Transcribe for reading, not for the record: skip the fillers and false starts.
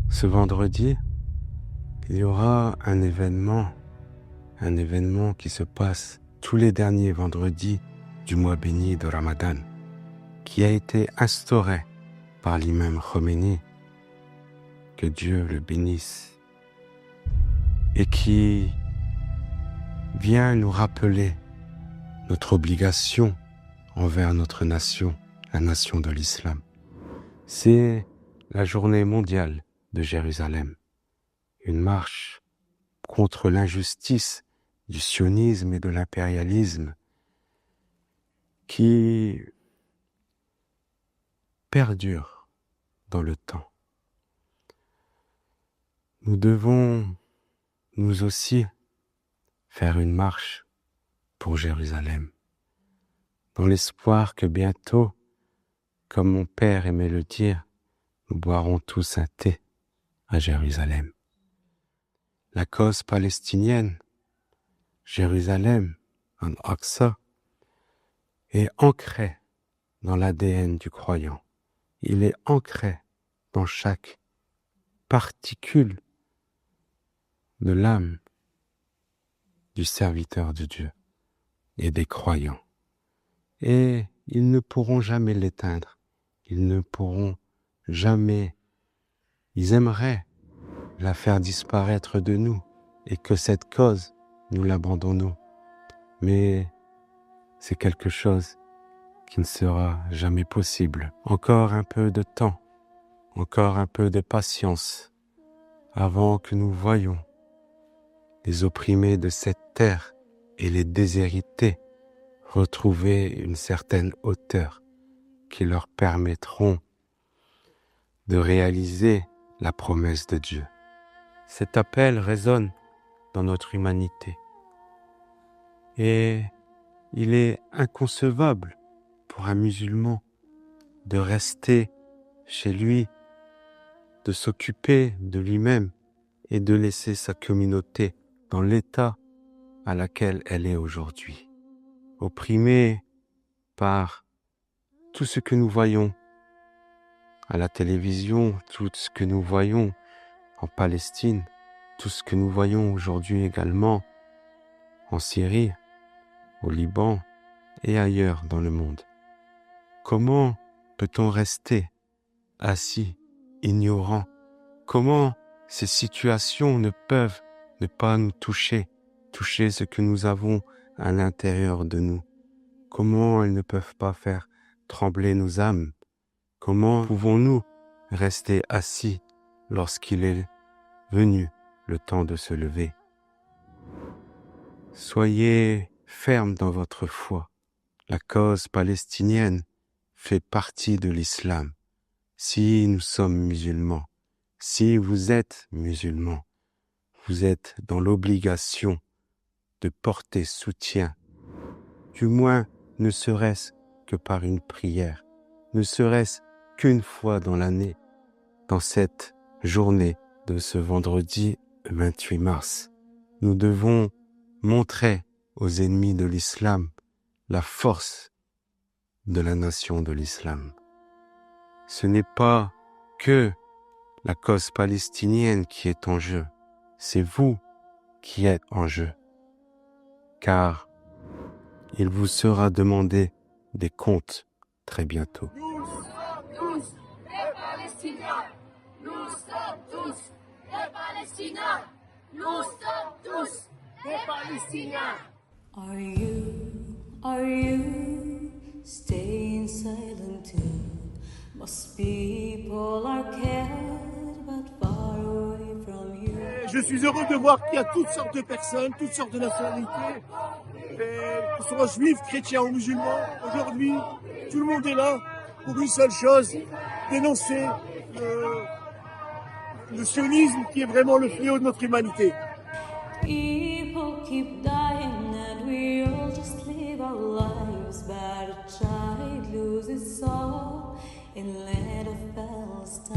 Ce vendredi, il y aura un événement qui se passe tous les derniers vendredis du mois béni de Ramadan, qui a été instauré par l'imam Khomeini, que Dieu le bénisse, et qui vient nous rappeler notre obligation envers notre nation, la nation de l'islam. C'est la journée mondiale de Jérusalem, une marche contre l'injustice du sionisme et de l'impérialisme qui perdure dans le temps. Nous devons, nous aussi, faire une marche pour Jérusalem, dans l'espoir que bientôt, comme mon père aimait le dire, nous boirons tous un thé à Jérusalem. La cause palestinienne, Jérusalem, Al-Aqsa, est ancrée dans l'ADN du croyant. Il est ancré dans chaque particule de l'âme du serviteur de Dieu et des croyants. Et ils ne pourront jamais l'éteindre. Ils ne pourront jamais. Ils aimeraient la faire disparaître de nous et que cette cause, nous l'abandonnons. Mais c'est quelque chose qui ne sera jamais possible. Encore un peu de temps, encore un peu de patience avant que nous voyions les opprimés de cette terre et les déshérités retrouver une certaine hauteur qui leur permettront de réaliser la promesse de Dieu. Cet appel résonne dans notre humanité et il est inconcevable pour un musulman de rester chez lui, de s'occuper de lui-même et de laisser sa communauté dans l'état à laquelle elle est aujourd'hui, opprimée par tout ce que nous voyons à la télévision, tout ce que nous voyons en Palestine, tout ce que nous voyons aujourd'hui également en Syrie, au Liban et ailleurs dans le monde. Comment peut-on rester assis, ignorant? Comment ces situations ne peuvent ne pas nous toucher ce que nous avons à l'intérieur de nous? Comment elles ne peuvent pas faire trembler nos âmes? Comment pouvons-nous rester assis lorsqu'il est venu le temps de se lever? Soyez fermes dans votre foi. La cause palestinienne fait partie de l'islam. Si nous sommes musulmans, si vous êtes musulmans, vous êtes dans l'obligation de porter soutien, du moins ne serait-ce que par une prière, ne serait-ce qu'une fois dans l'année, dans cette journée de ce vendredi 28 mars. Nous devons montrer aux ennemis de l'islam la force de la nation de l'islam. Ce n'est pas que la cause palestinienne qui est en jeu, c'est vous qui êtes en jeu, car il vous sera demandé des comptes très bientôt. Nous sommes tous des Palestiniens. Nous sommes tous des Palestiniens. Nous sommes tous des Palestiniens. Are you staying silent too? Most people are cared but far away from you. Je suis heureux de voir qu'il y a toutes sortes de personnes, toutes sortes de nationalités, que ce soit juifs, chrétiens ou musulmans. Aujourd'hui, tout le monde est là pour une seule chose, dénoncer le sionisme qui est vraiment le fléau de notre humanité. People keep dying and we all just live our lives, but a child loses soul in land of Palestine.